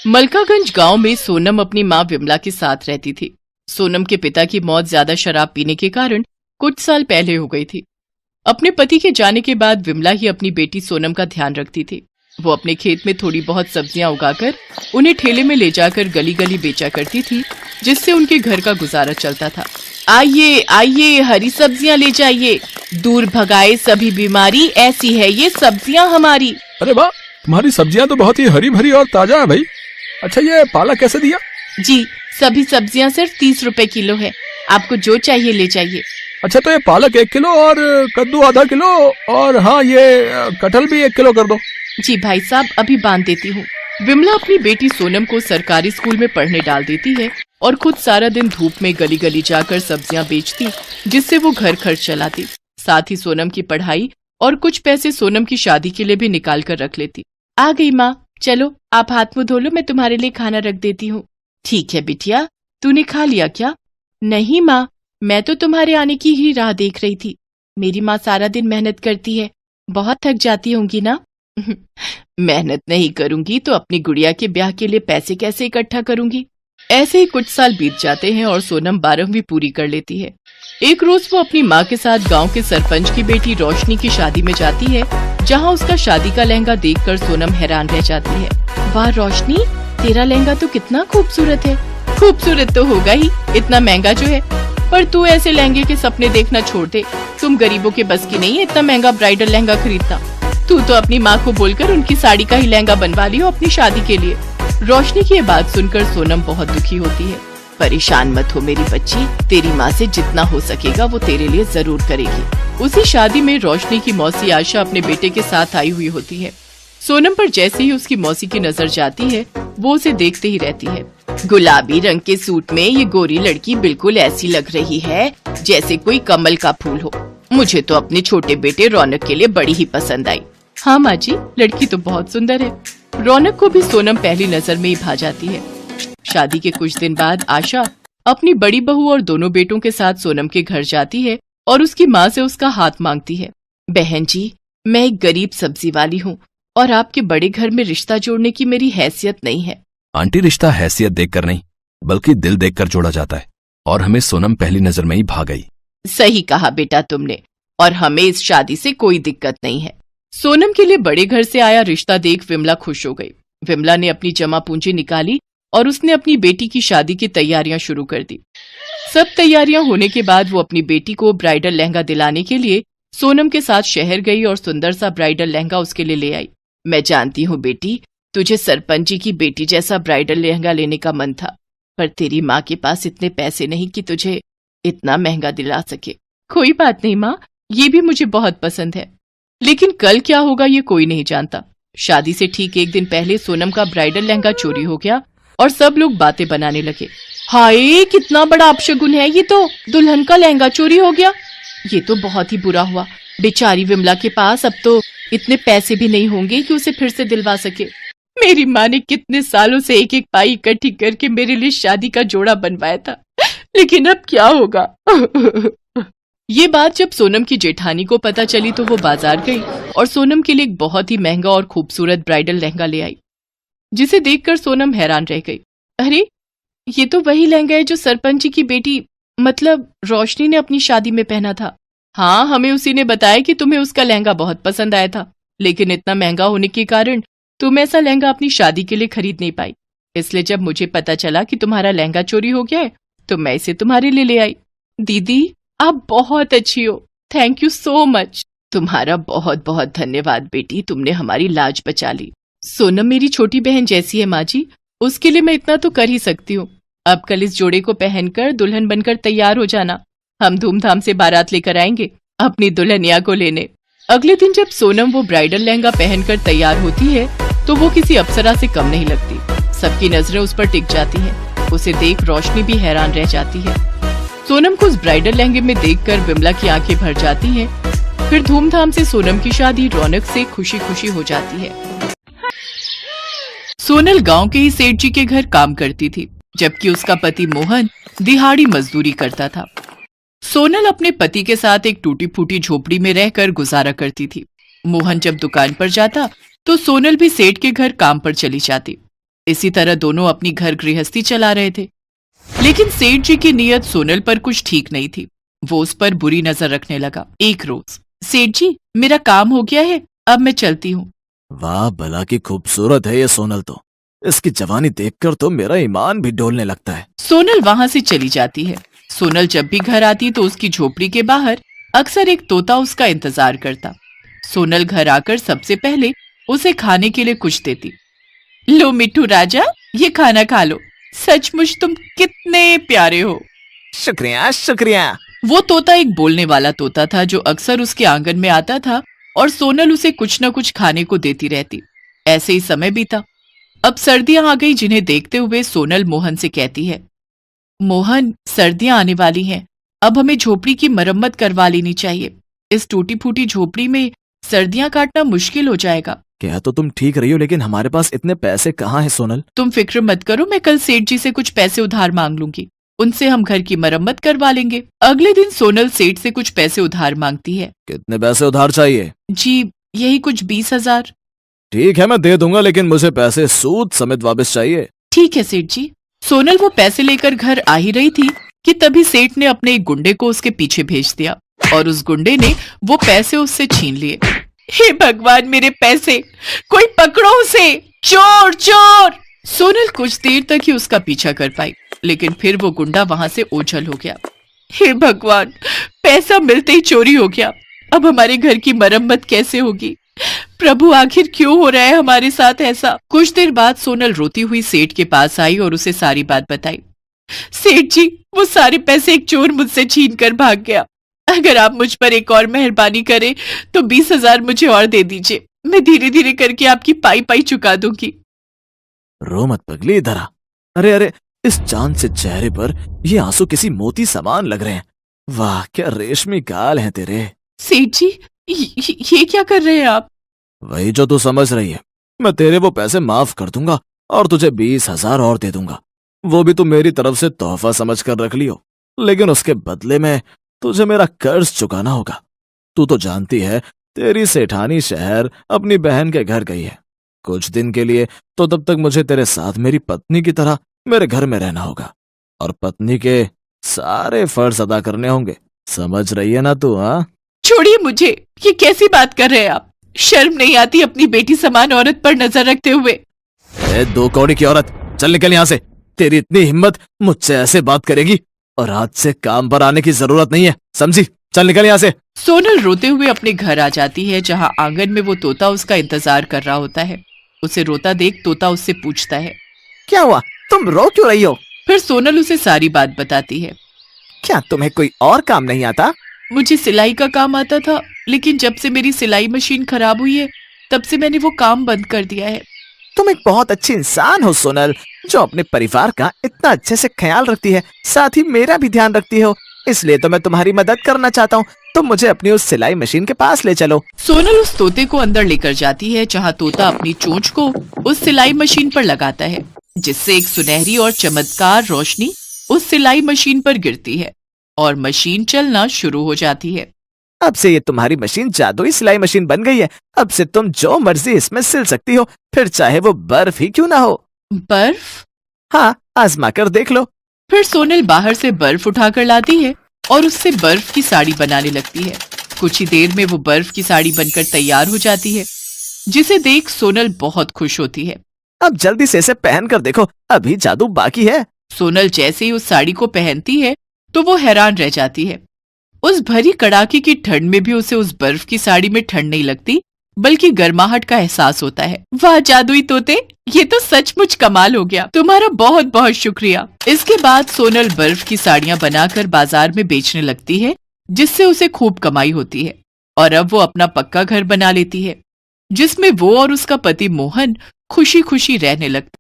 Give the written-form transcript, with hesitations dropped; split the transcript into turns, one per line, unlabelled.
मलकागंज गांव में सोनम अपनी मां विमला के साथ रहती थी। सोनम के पिता की मौत ज्यादा शराब पीने के कारण कुछ साल पहले हो गई थी। अपने पति के जाने के बाद विमला ही अपनी बेटी सोनम का ध्यान रखती थी। वो अपने खेत में थोड़ी बहुत सब्जियां उगाकर उन्हें ठेले में ले जाकर गली गली बेचा करती थी, जिससे उनके घर का गुजारा चलता था। आइए आइए, हरी सब्जियां ले जाइए, दूर भगाए सभी बीमारी, ऐसी है ये सब्जियां हमारी।
अरे वाह, तुम्हारी सब्जियां तो बहुत ही हरी भरी और ताजा है भाई। अच्छा, ये पालक कैसे दिया?
जी, सभी सब्जियां सिर्फ 30 रुपए किलो है, आपको जो चाहिए ले जाइए।
अच्छा, तो ये पालक 1 किलो और कद्दू आधा किलो, और हाँ, ये कटहल भी 1 किलो कर दो।
जी भाई साहब, अभी बांध देती हूँ। विमला अपनी बेटी सोनम को सरकारी स्कूल में पढ़ने डाल देती है और खुद सारा दिन धूप में गली गली जाकर सब्जियां बेचती, जिससे वो घर खर्च चलाती। साथ ही सोनम की पढ़ाई और कुछ पैसे सोनम की शादी के लिए भी निकाल कर रख लेती। आ गई माँ, चलो आप हाथ मुंह धो लो, मैं तुम्हारे लिए खाना रख देती हूँ। ठीक है बिटिया, तूने खा लिया क्या? नहीं माँ, मैं तो तुम्हारे आने की ही राह देख रही थी। मेरी माँ सारा दिन मेहनत करती है, बहुत थक जाती होंगी ना? मेहनत नहीं करूंगी तो अपनी गुड़िया के ब्याह के लिए पैसे कैसे इकट्ठा करूंगी? ऐसे ही कुछ साल बीत जाते हैं और सोनम 12वीं पूरी कर लेती है। एक रोज वो अपनी माँ के साथ गांव के सरपंच की बेटी रोशनी की शादी में जाती है, जहां उसका शादी का लहंगा देखकर सोनम हैरान रह जाती है। वाह रोशनी, तेरा लहंगा तो कितना खूबसूरत है। खूबसूरत तो होगा ही, इतना महंगा जो है, पर तू ऐसे लहंगे के सपने देखना छोड़ दे। तुम गरीबों के बस की नहीं है इतना महंगा ब्राइडल लहंगा खरीदना। तू तो अपनी माँ को बोलकर उनकी साड़ी का ही लहंगा बनवा लियो अपनी शादी के लिए। रोशनी की ये बात सुनकर सोनम बहुत दुखी होती है। परेशान मत हो मेरी बच्ची, तेरी माँ से जितना हो सकेगा वो तेरे लिए जरूर करेगी। उसी शादी में रोशनी की मौसी आशा अपने बेटे के साथ आई हुई होती है। सोनम पर जैसे ही उसकी मौसी की नजर जाती है, वो उसे देखते ही रहती है। गुलाबी रंग के सूट में ये गोरी लड़की बिल्कुल ऐसी लग रही है जैसे कोई कमल का फूल हो। मुझे तो अपने छोटे बेटे रौनक के लिए बड़ी ही पसंद आई। हाँ माँ जी, लड़की तो बहुत सुंदर है। रौनक को भी सोनम पहली नजर में ही भा जाती है। शादी के कुछ दिन बाद आशा अपनी बड़ी बहू और दोनों बेटों के साथ सोनम के घर जाती है और उसकी माँ से उसका हाथ मांगती है। बहन जी, मैं एक गरीब सब्जी वाली हूँ और आपके बड़े घर में रिश्ता जोड़ने की मेरी हैसियत नहीं है।
आंटी, रिश्ता हैसियत देखकर नहीं बल्कि दिल देखकर जोड़ा जाता है, और हमें सोनम पहली नजर में ही भा गई।
सही कहा बेटा तुमने, और हमें इस शादी से कोई दिक्कत नहीं है। सोनम के लिए बड़े घर से आया रिश्ता देख विमला खुश हो गई। विमला ने अपनी जमा पूंजी निकाली और उसने अपनी बेटी की शादी की तैयारियां शुरू कर दी। सब तैयारियां होने के बाद वो अपनी बेटी को ब्राइडल लहंगा दिलाने के लिए सोनम के साथ शहर गई और सुंदर सा ब्राइडल लहंगा उसके लिए ले आई। मैं जानती हूँ बेटी, तुझे सरपंच जी की बेटी जैसा ब्राइडल लहंगा लेने का मन था, पर तेरी माँ के पास इतने पैसे नहीं कि तुझे इतना महंगा दिला सके। कोई बात नहीं माँ, ये भी मुझे बहुत पसंद है, लेकिन कल क्या होगा ये कोई नहीं जानता। शादी से ठीक एक दिन पहले सोनम का ब्राइडल लहंगा चोरी हो गया और सब लोग बातें बनाने लगे। हाय, कितना बड़ा अपशगुन है ये तो, दुल्हन का लहंगा चोरी हो गया। ये तो बहुत ही बुरा हुआ। बेचारी विमला के पास अब तो इतने पैसे भी नहीं होंगे कि उसे फिर से दिलवा सके। मेरी माँ ने कितने सालों से एक एक पाई इकट्ठी करके मेरे लिए शादी का जोड़ा बनवाया था, लेकिन अब क्या होगा? ये बात जब सोनम की जेठानी को पता चली तो वो बाजार गई और सोनम के लिए एक बहुत ही महंगा और खूबसूरत ब्राइडल लहंगा ले आई, जिसे देखकर सोनम हैरान रह गई। अरे, ये तो वही लहंगा है जो सरपंच जी की बेटी मतलब रोशनी ने अपनी शादी में पहना था। हाँ, हमें उसी ने बताया कि तुम्हें उसका लहंगा बहुत पसंद आया था, लेकिन इतना महंगा होने के कारण तुम ऐसा लहंगा अपनी शादी के लिए खरीद नहीं पाई। इसलिए जब मुझे पता चला कि तुम्हारा लहंगा चोरी हो गया है तो मैं इसे तुम्हारे लिए ले आई। दीदी, आप बहुत अच्छी हो, थैंक यू सो मच। तुम्हारा बहुत बहुत धन्यवाद बेटी, तुमने हमारी लाज बचा ली। सोनम मेरी छोटी बहन जैसी है माँ जी, उसके लिए मैं इतना तो कर ही सकती हूँ। अब कल इस जोड़े को पहनकर दुल्हन बनकर तैयार हो जाना, हम धूमधाम से बारात लेकर आएंगे अपनी दुल्हनिया को लेने। अगले दिन जब सोनम वो ब्राइडल लहंगा पहनकर तैयार होती है तो वो किसी अप्सरा से कम नहीं लगती। सबकी नजरें उस पर टिक जाती हैं। उसे देख रोशनी भी हैरान रह जाती है। सोनम को उस ब्राइडल लहंगे में देखकर विमला की आंखें भर जाती हैं। फिर धूमधाम से सोनम की शादी रौनक से खुशी खुशी हो जाती है। सोनल गांव के ही सेठ जी के घर काम करती थी, जबकि उसका पति मोहन दिहाड़ी मजदूरी करता था। सोनल अपने पति के साथ एक टूटी फूटी झोपड़ी में रहकर गुजारा करती थी। मोहन जब दुकान पर जाता तो सोनल भी सेठ के घर काम पर चली जाती। इसी तरह दोनों अपनी घर गृहस्थी चला रहे थे। लेकिन सेठ जी की नीयत सोनल पर कुछ ठीक नहीं थी। वो उस पर बुरी नजर रखने लगा। एक रोज, सेठ जी मेरा काम हो गया है, अब मैं चलती हूँ।
वाह भला की खूबसूरत है ये सोनल तो। इसकी जवानी देखकर तो मेरा ईमान भी डोलने लगता है।
सोनल वहां से चली जाती है। सोनल जब भी घर आती तो उसकी झोपड़ी के बाहर अक्सर एक तोता उसका इंतजार करता। सोनल घर आकर सबसे पहले उसे खाने के लिए कुछ देती। लो मिट्टू राजा, ये खाना खा लो, सचमुच तुम कितने प्यारे हो।
शुक्रिया शुक्रिया।
वो तोता एक बोलने वाला तोता था जो अक्सर उसके आंगन में आता था और सोनल उसे कुछ न कुछ खाने को देती रहती। ऐसे ही समय बीता। अब सर्दियां आ गई, जिन्हें देखते हुए सोनल मोहन से कहती है, मोहन सर्दियां आने वाली हैं, अब हमें झोपड़ी की मरम्मत करवा लेनी चाहिए। इस टूटी फूटी झोपड़ी में सर्दियां काटना मुश्किल हो जाएगा।
क्या तो तुम ठीक रही हो, लेकिन हमारे पास इतने पैसे कहाँ हैं सोनल?
तुम फिक्र मत करो, मैं कल सेठ जी से कुछ पैसे उधार मांग लूंगी, उनसे हम घर की मरम्मत करवा लेंगे। अगले दिन सोनल सेठ से कुछ पैसे उधार मांगती है।
कितने पैसे उधार चाहिए?
जी यही कुछ 20,000।
ठीक है मैं दे दूंगा, लेकिन मुझे पैसे सूद समेत वापस चाहिए।
ठीक है सेठ जी। सोनल वो पैसे लेकर घर आ ही रही थी कि तभी सेठ ने अपने एक गुंडे को उसके पीछे भेज दिया और उस गुंडे ने वो पैसे उससे छीन लिए। हे भगवान, मेरे पैसे, कोई पकड़ो उसे, चोर चोर। सोनल कुछ देर तक ही उसका पीछा कर पाई, लेकिन फिर वो गुंडा वहां से ओझल हो गया। हे भगवान, पैसा मिलते ही चोरी हो गया, अब हमारे घर की मरम्मत कैसे होगी? प्रभु आखिर क्यों हो रहा है हमारे साथ ऐसा? कुछ देर बाद सोनल रोती हुई सेठ के पास आई और उसे सारी बात बताई। सेठ जी, वो सारे पैसे एक चोर मुझसे छीन कर भाग गया। अगर आप मुझ पर एक और मेहरबानी करें तो 20,000 मुझे और दे दीजिए, मैं धीरे धीरे करके आपकी पाई पाई चुका दूंगी।
रो मत पगली, इधर आ। अरे अरे, इस चांद से चेहरे पर ये आंसू किसी मोती समान लग रहे हैं। वाह क्या रेशमी गाल हैं तेरे।
सेठ जी, ये क्या कर रहे हैं आप?
वही जो तू समझ रही है, मैं तेरे वो पैसे माफ कर दूंगा और तुझे 20,000 और दे दूंगा। वो भी तू मेरी तरफ से तोहफा समझ कर रख लियो, लेकिन उसके बदले में तुझे मेरा कर्ज चुकाना होगा। तू तो जानती है तेरी सेठानी शहर अपनी बहन के घर गई है कुछ दिन के लिए, तो तब तक मुझे तेरे साथ मेरी पत्नी की तरह मेरे घर में रहना होगा और पत्नी के सारे फर्ज अदा करने होंगे। समझ रही है ना तू? हाँ
छोड़िए मुझे, ये कैसी बात कर रहे हैं आप? शर्म नहीं आती अपनी बेटी समान औरत पर नजर रखते हुए?
दो कौड़ी की औरत, चल निकल यहाँ से। तेरी इतनी हिम्मत, मुझसे ऐसे बात करेगी? और आज से काम पर आने की जरूरत नहीं है, समझी? चल निकल यहाँ से।
सोनल रोते हुए अपने घर आ जाती है, जहाँ आंगन में वो तोता उसका इंतजार कर रहा होता है। उसे रोता देख तोता उससे पूछता है,
क्या हुआ, तुम रो क्यों रही हो?
फिर सोनल उसे सारी बात बताती है।
क्या तुम्हें कोई और काम नहीं आता?
मुझे सिलाई का काम आता था, लेकिन जब से मेरी सिलाई मशीन खराब हुई है तब से मैंने वो काम बंद कर दिया है।
तुम एक बहुत अच्छी इंसान हो सोनल, जो अपने परिवार का इतना अच्छे से ख्याल रखती है, साथ ही मेरा भी ध्यान रखती हो। इसलिए तो मैं तुम्हारी मदद करना चाहता हूँ। तुम मुझे अपनी उस सिलाई मशीन के पास ले चलो।
सोनल उस तोते को अंदर लेकर जाती है, जहाँ तोता अपनी चोंच को उस सिलाई मशीन पर लगाता है, जिससे एक सुनहरी और चमत्कार रोशनी उस सिलाई मशीन पर गिरती है और मशीन चलना शुरू हो जाती है।
अब से ये तुम्हारी मशीन जादुई सिलाई मशीन बन गई है। अब से तुम जो मर्जी इसमें सिल सकती हो, फिर चाहे वो बर्फ ही क्यों ना हो।
बर्फ?
हाँ, आजमा कर देख लो।
फिर सोनल बाहर से बर्फ उठाकर लाती है और उससे बर्फ की साड़ी बनाने लगती है। कुछ ही देर में वो बर्फ की साड़ी बनकर तैयार हो जाती है, जिसे देख सोनल बहुत खुश होती है।
अब जल्दी से इसे पहन कर देखो, अभी जादू बाकी है।
सोनल जैसे ही उस साड़ी को पहनती है तो वो हैरान रह जाती है। उस भरी कड़ाके की ठंड में भी उसे उस बर्फ की साड़ी में ठंड नहीं लगती, बल्कि गर्माहट का एहसास होता है। वाह जादुई तोते, ये तो सचमुच कमाल हो गया, तुम्हारा बहुत बहुत शुक्रिया। इसके बाद सोनल बर्फ की साड़ियां बनाकर बाजार में बेचने लगती है, जिससे उसे खूब कमाई होती है और अब वो अपना पक्का घर बना लेती है, जिसमें वो और उसका पति मोहन खुशी खुशी रहने लगते।